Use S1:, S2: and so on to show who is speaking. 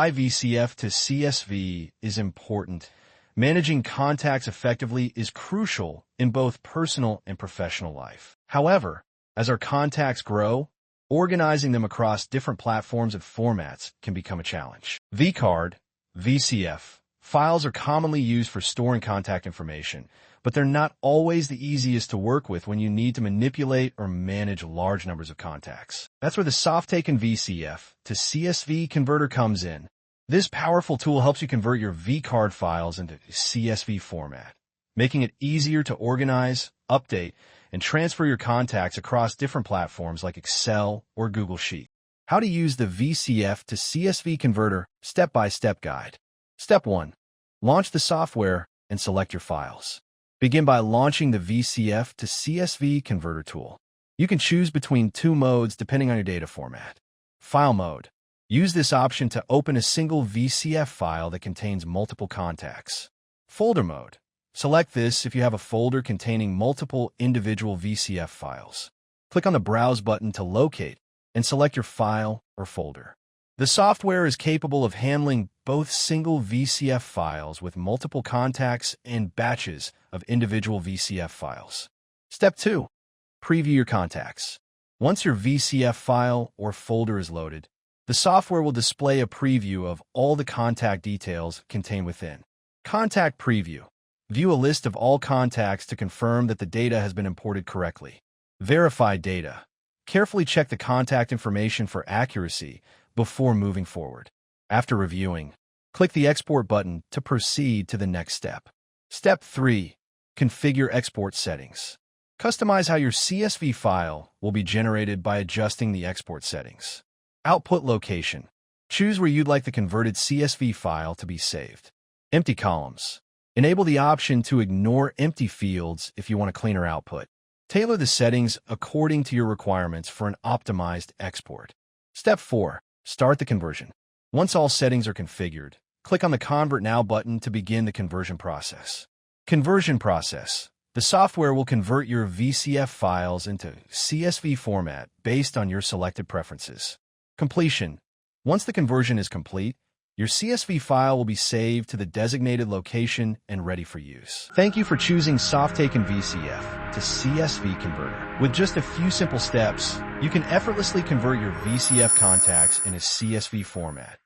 S1: why VCF to CSV is important. Managing contacts effectively is crucial in both personal and professional life. However, as our contacts grow, organizing them across different platforms and formats can become a challenge. vCard, VCF, files are commonly used for storing contact information, but they're not always the easiest to work with when you need to manipulate or manage large numbers of contacts. That's where the Softaken VCF to CSV Converter comes in. This powerful tool helps you convert your vCard files into CSV format, making it easier to organize, update, and transfer your contacts across different platforms like Excel or Google Sheet. How to use the VCF to CSV Converter step-by-step guide. Step 1. Launch the software and select your files. Begin by launching the VCF to CSV Converter tool. You can choose between two modes depending on your data format. File mode. Use this option to open a single VCF file that contains multiple contacts. Folder mode. Select this if you have a folder containing multiple individual VCF files. Click on the Browse button to locate and select your file or folder. The software is capable of handling both single VCF files with multiple contacts and batches of individual VCF files. Step 2. Preview your contacts. Once your VCF file or folder is loaded, the software will display a preview of all the contact details contained within. Contact Preview. View a list of all contacts to confirm that the data has been imported correctly. Verify data. Carefully check the contact information for accuracy before moving forward. After reviewing, click the Export button to proceed to the next step. Step 3. Configure export settings. Customize how your CSV file will be generated by adjusting the export settings. Output location. Choose where you'd like the converted CSV file to be saved. Empty columns. Enable the option to ignore empty fields if you want a cleaner output. Tailor the settings according to your requirements for an optimized export. Step 4. Start the conversion. Once all settings are configured, click on the Convert Now button to begin the conversion process. Conversion process. The software will convert your VCF files into CSV format based on your selected preferences. Completion. Once the conversion is complete, your CSV file will be saved to the designated location and ready for use. Thank you for choosing Softaken VCF to CSV Converter. With just a few simple steps, you can effortlessly convert your VCF contacts in a CSV format.